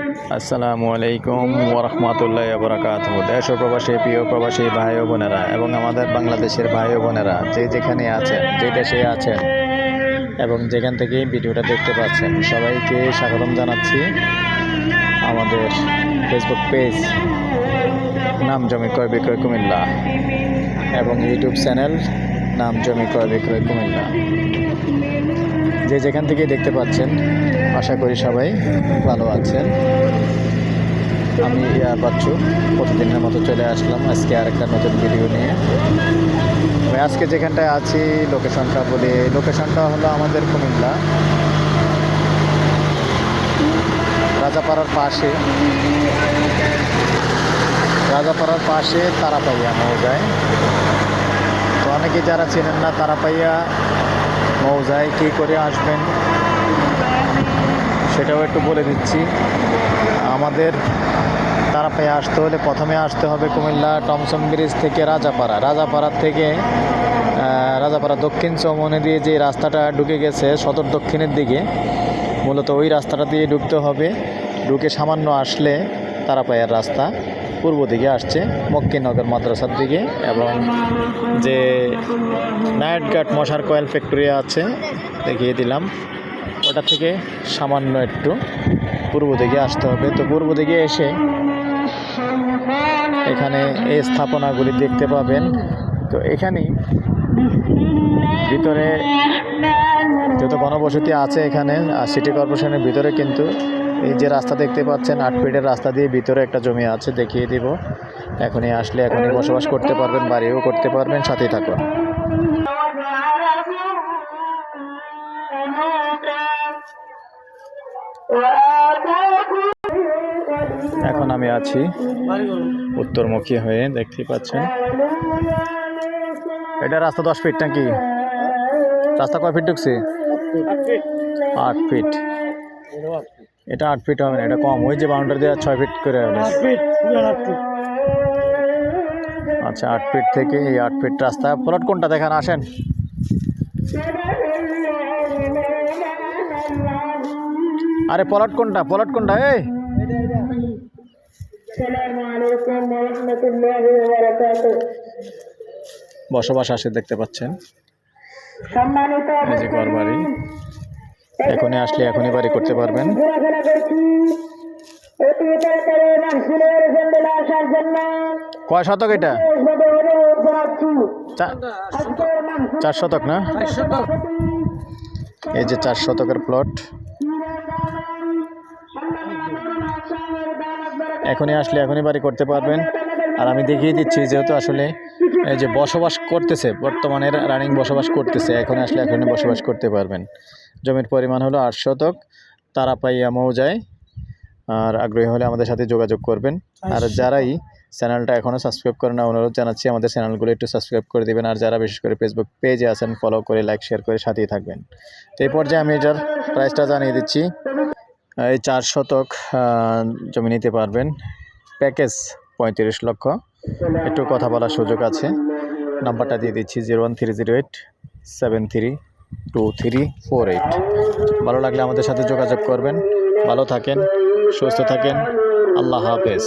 আসসালামু আলাইকুম ওয়া রাহমাতুল্লাহি ওয়া বারাকাতুহু। দেশ ও প্রবাসী প্রিয় প্রবাসী ভাই ও বোনেরা এবং আমাদের বাংলাদেশের ভাই ও বোনেরা যে যেখানে আছেন, যে দেশে আছেন এবং যেখান থেকে ভিডিওটা দেখতে পাচ্ছেন, সবাইকে স্বাগতম জানাচ্ছি আমাদের ফেসবুক পেজ নাম জমি ক্রয় বিক্রয় কুমিল্লা এবং ইউটিউব চ্যানেল নাম জমি ক্রয় বিক্রয় কুমিল্লা। যে যেখান থেকে দেখতে পাচ্ছেন, আশা করি সবাই ভালো আছেন। আমি বাচ্চু প্রতিদিনের মতো চলে আসলাম আজকে আরেকটা নতুন ভিডিও নিয়ে। আমি আজকে যেখানটায় আছি লোকেশনটা বলি, লোকেশনটা হলো আমাদের কুমিল্লা রাজাপাড়ার পাশে তারাপাইয়া মৌজায়। তো অনেকে যারা চেনেন না তারাপাইয়া মৌজায় কী করে আসবেন সেটাও একটু বলে দিচ্ছি। আমাদের তারাপাইয়া আসতে হলে প্রথমে আসতে হবে কুমিল্লা টমসন ব্রিজ থেকে রাজাপাড়া থেকে রাজাপাড়া দক্ষিণ চৌমনি দিয়ে যে রাস্তাটা ঢুকে গেছে সদর দক্ষিণের দিকে, মূলত ওই রাস্তাটা দিয়ে ঢুকতে হবে। ঢুকে সামান্য আসলে তারাপাইয়ার রাস্তা পূর্ব দিকে আসছে মক্কিনগর মাদ্রাসার দিকে, এবং যে নাইট গার্ড মশার কয়েল ফ্যাক্টরি আছে দেখিয়ে দিলাম, ওটা থেকে সামান্য একটু পূর্ব দিকে আসতে হবে। তো পূর্ব দিকে এসে এখানে এই স্থাপনাগুলি দেখতে পাবেন। তো এখানেই ভিতরে যত গণবসতি আছে এখানে সিটি কর্পোরেশনের ভিতরে, কিন্তু এই যে রাস্তা দেখতে পাচ্ছেন 8 ফিটের রাস্তা দিয়ে ভিতরে একটা জমি আছে, দেখিয়ে দিব। এখনই আসলে এখনই বসবাস করতে পারবেন, বাড়িও করতে পারবেন, সাথেই থাকুন। এখন আমি আছি উত্তরমুখী হয়ে, দেখতে পাচ্ছেন। এটা রাস্তা 10 ফিট নাকি? রাস্তা কয় ফিট ঢুকছে? 8 ফিট। এটা 8 ফিট হবে না, এটা কম। ওই যে বাউন্ডারি দেওয়া 6 ফিট করে হবে। আচ্ছা, 8 ফিট থেকে এই 8 ফিট রাস্তা। প্লট কোনটা দেখান, আসেন। আরে প্লট কোনটা? এই বসবাস আসে দেখতে পাচ্ছেন, এই যে ঘর বাড়ি। এখনই আসলে এখনই বাড়ি করতে পারবেন। কয় শতক এটা? 4 শতক না? এই যে 4 শতকের প্লট। এখনই আসলে এখনই বাড়ি করতে পারবেন। আর আমি দেখিয়ে দিচ্ছি, যেহেতু আসলে এই যে বসবাস করতেছে, বর্তমানে রানিং বসবাস করতেছে, এখন আসলে এখনই বসবাস করতে পারবেন। জমির পরিমাণ হলো 8 শতক, তারাপাইয়া মৌজায়। আর আগ্রহী হলে আমাদের সাথে যোগাযোগ করবেন। আর যারাই চ্যানেলটা এখনও সাবস্ক্রাইব করেন না, অনুরোধ জানাচ্ছি আমাদের চ্যানেলগুলো একটু সাবস্ক্রাইব করে দেবেন। আর যারা বিশেষ করে ফেসবুক পেজে আছেন, ফলো করে লাইক শেয়ার করে সাথেই থাকবেন। তো এই পর্যায়ে আমি এটার প্রাইসটা জানিয়ে দিচ্ছি। এই 4 শতক জমি নিতে পারবেন, প্যাকেজ 35 লক্ষ। একটু কথা বলার সুযোগ আছে। নাম্বারটা দিয়ে দিচ্ছি 01308732348। ভালো লাগলে আমাদের সাথে যোগাযোগ করবেন। ভালো থাকেন, সুস্থ থাকেন। আল্লাহ হাফেজ।